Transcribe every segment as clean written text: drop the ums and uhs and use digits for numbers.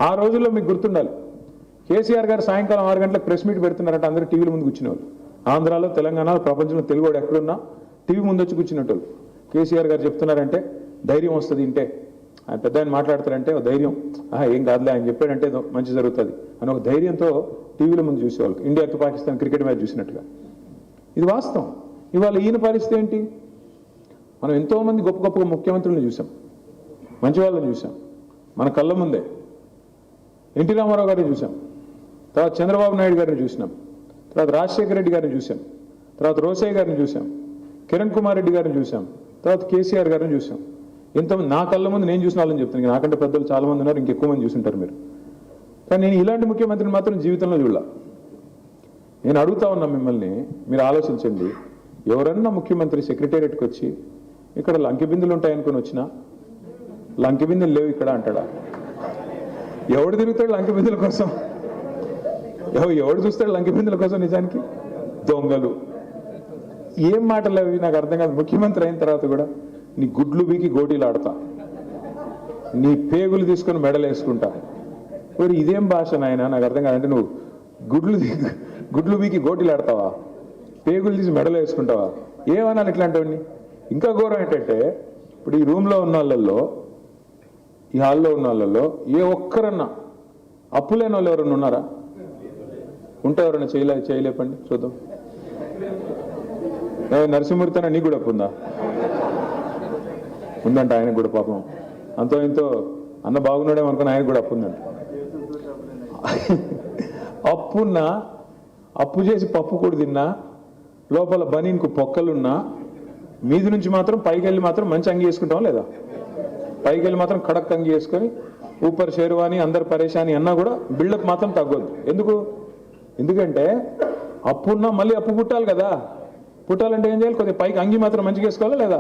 ఆ రోజుల్లో మీకు గుర్తుండాలి, కేసీఆర్ గారు సాయంకాలం 6 గంటలకు ప్రెస్ మీట్ పెడుతున్నారంటే అందరూ టీవీల ముందు కూర్చునేవాళ్ళు. ఆంధ్రాలో, తెలంగాణలో, ప్రపంచంలో తెలుగువాడు ఎక్కడున్నా టీవీ ముందు వచ్చి కూర్చున్నట్టు. కేసీఆర్ గారు చెప్తున్నారంటే ధైర్యం వస్తుంది. ఇంటే ఆయన పెద్ద ఆయన మాట్లాడతారంటే ధైర్యం, ఏం కాదులే ఆయన చెప్పాడంటే మంచి జరుగుతుంది అని ఒక ధైర్యంతో టీవీల ముందు చూసేవాళ్ళు. ఇండియాకి పాకిస్తాన్ క్రికెట్ మ్యాచ్ చూసినట్టుగా. ఇది వాస్తవం. ఇవాళ ఈయన పరిస్థితి ఏంటి? మనం ఎంతోమంది గొప్ప గొప్ప ముఖ్యమంత్రులను చూసాం, మంచి వాళ్ళని చూసాం, మన కళ్ళ ముందే. ఎన్టీ రామారావు గారిని చూసాం, తర్వాత చంద్రబాబు నాయుడు గారిని చూసినాం, తర్వాత రాజశేఖర రెడ్డి గారిని చూసాం, తర్వాత రోసయ్య గారిని చూసాం, కిరణ్ కుమార్ రెడ్డి గారిని చూసాం, తర్వాత కేసీఆర్ గారిని చూసాం. ఎంతమంది నా కళ్ళ ముందు నేను చూసిన వాళ్ళని చెప్తాను. నాకంటే పెద్దలు చాలా మంది ఉన్నారు, ఇంకెక్కువ మంది చూసుంటారు మీరు. కానీ నేను ఇలాంటి ముఖ్యమంత్రిని మాత్రం జీవితంలో చూడాల. నేను అడుగుతా ఉన్నా మిమ్మల్ని, మీరు ఆలోచించండి. ఎవరన్నా ముఖ్యమంత్రి సెక్రటేరియట్కి వచ్చి ఇక్కడ లంకె బిందులు ఉంటాయనుకుని వచ్చినా లంకె బిందులు లేవు ఇక్కడ అంటాడా? ఎవడు తిరుగుతాడు లంకె బిందుల కోసం? ఎవడు చూస్తాడు లంకె బిందుల కోసం? నిజానికి దొంగలు. ఏం మాటలు అవి నాకు అర్థం కాదు. ముఖ్యమంత్రి అయిన తర్వాత కూడా నీ గుడ్లు బీకి గోటీలు ఆడతా, నీ పేగులు తీసుకొని మెడలు వేసుకుంటా. మరి ఇదేం భాష నాయన? నాకు అర్థం కాదంటే నువ్వు గుడ్లు బీకి గోటీలు ఆడతావా? పేగులు తీసి మెడలు వేసుకుంటావా? ఏమనాలి ఇట్లాంటివన్నీ? ఇంకా ఘోరం ఏంటంటే, ఇప్పుడు ఈ రూమ్లో ఉన్న వాళ్ళల్లో, ఈ హాల్లో ఉన్న వాళ్ళల్లో ఏ ఒక్కరన్నా అప్పు లేని వాళ్ళు ఎవరన్నా ఉన్నారా? ఉంటే ఎవరన్నా చేయలేపండి చూద్దాం. నరసింహమూర్తి అన్న నీకు కూడా అప్పు ఉందా? ఉందంట ఆయనకు కూడా. పాపం అంతో ఇంతో అన్న బాగున్నాడేమో అనుకుని ఆయనకు కూడా అప్పు ఉందంట. అప్పున్నా, అప్పు చేసి పప్పు కూడా తిన్నా, లోపల బనీన్కు పొక్కలున్నా, మీది నుంచి మాత్రం పైకి వెళ్ళి మాత్రం మంచి అంగి వేసుకుంటాం లేదా? పైకి వెళ్ళి మాత్రం కడక్ అంగి వేసుకొని ఊపర్ షేర్వాని అందరు పరేషాని అన్నా కూడా బిల్డప్ మాత్రం తగ్గొద్దు. ఎందుకంటే అప్పున్నా మళ్ళీ అప్పు పుట్టాలి కదా. పుట్టాలంటే ఏం చేయాలి? కొద్దిగా పైకి అంగి మాత్రం మంచిగా వేసుకోవాలా లేదా?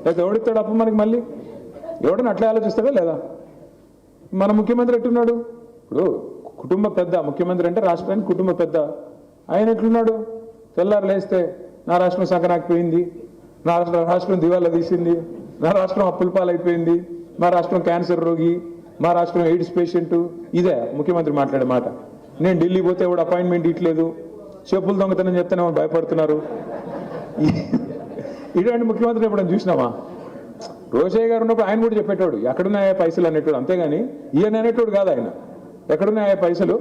లేకపోతే ఎవడిస్తాడు అప్పు మనకి? మళ్ళీ ఎవడని అట్లా ఆలోచిస్తాడా లేదా? మన ముఖ్యమంత్రి ఎట్టున్నాడు? ఇప్పుడు కుటుంబ పెద్ద ముఖ్యమంత్రి అంటే రాష్ట్రానికి కుటుంబ పెద్ద. ఆయన ఎట్లున్నాడు? తెల్లారు లేస్తే నా రాష్ట్రం సంకనాకపోయింది, నా రాష్ట్రం దివాలా తీసింది, నా రాష్ట్రం అప్పుల పాలైపోయింది, మా రాష్ట్రం క్యాన్సర్ రోగి, మా రాష్ట్రం ఎయిడ్స్ పేషెంట్. ఇదే ముఖ్యమంత్రి మాట్లాడే మాట. నేను ఢిల్లీ పోతే ఎవడు అపాయింట్మెంట్ ఇట్లేదు, చెప్పులు దొంగతనం చెప్తేనే భయపడుతున్నారు. ఇటువంటి ముఖ్యమంత్రి ఎప్పుడైనా చూసినామా? రోషయ్య గారు ఉన్నప్పుడు ఆయన కూడా చెప్పేటోడు ఎక్కడున్నాయా పైసలు అనేటోడు, అంతేగాని ఈయన అనేటోడు కాదు. ఆయన ఎక్కడున్నాయా పైసలు,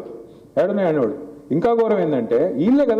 ఎక్కడున్నాయి అనేవాడు. ఇంకా ఘోరం ఏంటంటే వీళ్ళే కదా